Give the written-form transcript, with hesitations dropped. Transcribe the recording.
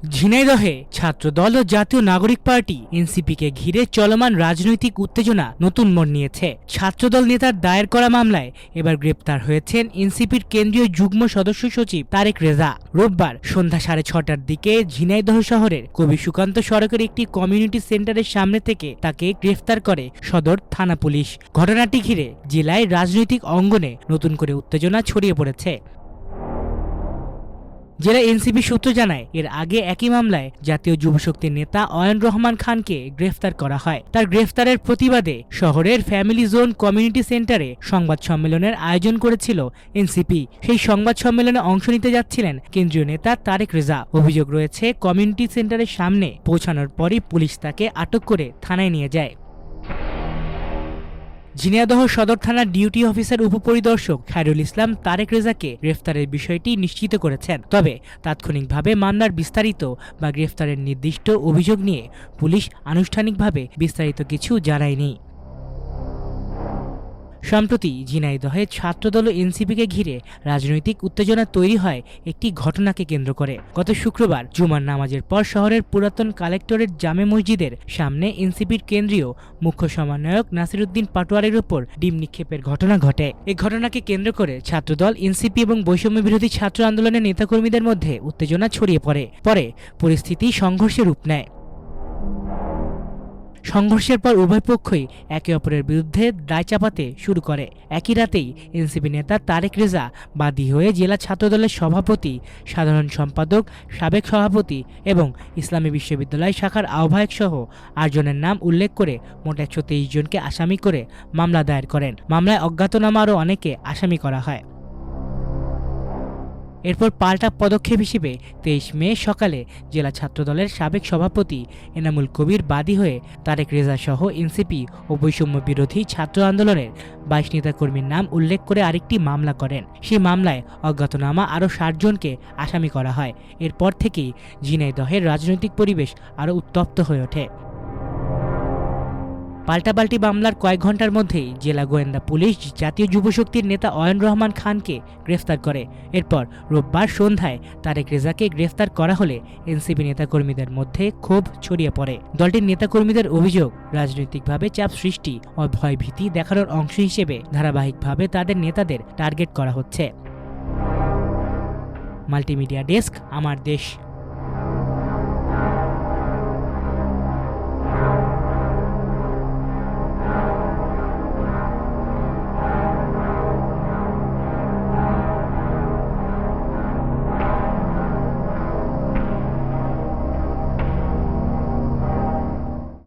ঝিনাইদহে ছাত্রদল ও জাতীয় নাগরিক পার্টি এনসিপিকে ঘিরে চলমান রাজনৈতিক উত্তেজনা নতুন মোড় নিয়েছে। ছাত্রদল নেতার দায়ের করা মামলায় এবার গ্রেপ্তার হয়েছেন এনসিপির কেন্দ্রীয় যুগ্ম সদস্য সচিব তারেক রেজা। রোববার সন্ধ্যা 6:30টার দিকে ঝিনাইদহ শহরের কবি সুকান্ত সড়কের একটি কমিউনিটি সেন্টারের সামনে থেকে তাকে গ্রেফতার করে সদর থানা পুলিশ। ঘটনাটি ঘিরে জেলায় রাজনৈতিক অঙ্গনে নতুন করে উত্তেজনা ছড়িয়ে পড়েছে। জেলা এনসিপি সূত্র জানায়, এর আগে একই মামলায় জাতীয় যুবশক্তির নেতা অয়ন রহমান খানকে গ্রেফতার করা হয়। তার গ্রেফতারের প্রতিবাদে শহরের ফ্যামিলি জোন কমিউনিটি সেন্টারে সংবাদ সম্মেলনের আয়োজন করেছিল এনসিপি। সেই সংবাদ সম্মেলনে অংশ নিতে যাচ্ছিলেন কেন্দ্রীয় নেতা তারেক রেজা। অভিযোগ রয়েছে, কমিউনিটি সেন্টারের সামনে পৌঁছানোর পরই পুলিশ তাকে আটক করে থানায় নিয়ে যায়। ঝিনাইদহ সদর থানার ডিউটি অফিসার উপপরিদর্শক খায়রুল ইসলাম তারেক রেজাকে গ্রেফতারের বিষয়টি নিশ্চিত করেছেন। তবে তাৎক্ষণিকভাবে মামলার বিস্তারিত বা গ্রেফতারের নির্দিষ্ট অভিযোগ নিয়ে পুলিশ আনুষ্ঠানিকভাবে বিস্তারিত কিছু জানায়নি। সম্প্রতি ঝিনাইদহে ছাত্রদল ও এনসিপিকে ঘিরে রাজনৈতিক উত্তেজনা তৈরি হয় একটি ঘটনাকে কেন্দ্র করে। গত শুক্রবার জুমার নামাজের পর শহরের পুরাতন কালেক্টরেট জামে মসজিদের সামনে এনসিপির কেন্দ্রীয় মুখ্য সমন্বয়ক নাসিরউদ্দিন পাটোয়ারির উপর ডিম নিক্ষেপের ঘটনা ঘটে। এই ঘটনাকে কেন্দ্র করে ছাত্রদল, এনসিপি এবং বৈষম্য বিরোধী ছাত্র আন্দোলনের নেতাকর্মীদের মধ্যে উত্তেজনা ছড়িয়ে পড়ে। পরে পরিস্থিতি সংঘর্ষের রূপ নেয়। সংঘর্ষের পর উভয় পক্ষই একে অপরের বিরুদ্ধে দায় চাপাতে শুরু করে। একই রাতেই এনসিপি নেতা তারেক রেজা বাদী হয়ে জেলা ছাত্রদলের সভাপতি, সাধারণ সম্পাদক, সাবেক সভাপতি এবং ইসলামী বিশ্ববিদ্যালয় শাখার আহ্বায়ক সহ 8 জনের নাম উল্লেখ করে মোট 123 জনকে আসামি করে মামলা দায়ের করেন। মামলায় অজ্ঞাতনামা আরও অনেকে আসামি করা হয়। এরপর পাল্টা পদক্ষেপ হিসেবে 23 মে সকালে জেলা ছাত্রদলের সাবেক সভাপতি এনামুল কবির বাদী হয়ে তারেক রেজা সহ এনসিপি ও বৈষম্য বিরোধী ছাত্র আন্দোলনের 22 নেতাকর্মীর নাম উল্লেখ করে আরেকটি মামলা করেন। সেই মামলায় অজ্ঞাতনামা আরও 60 জনকে আসামি করা হয়। এরপর থেকেই ঝিনাইদহের রাজনৈতিক পরিবেশ আরও উত্তপ্ত হয়ে ওঠে। পাল্টাপাল্টি মামলার কয়েক ঘন্টার মধ্যেই জেলা গোয়েন্দা পুলিশ জাতীয় যুবশক্তির নেতা অয়ন রহমান খানকে গ্রেফতার করে। এরপর রোববার সন্ধ্যায় তারেক রেজাকে গ্রেফতার করা হলে এনসিপি নেতাকর্মীদের মধ্যে ক্ষোভ ছড়িয়ে পড়ে। দলটির নেতাকর্মীদের অভিযোগ, রাজনৈতিকভাবে চাপ সৃষ্টি ও ভয়ভীতি দেখানোর অংশ হিসেবে ধারাবাহিকভাবে তাদের নেতাদের টার্গেট করা হচ্ছে। মাল্টিমিডিয়া ডেস্ক, আমার দেশ।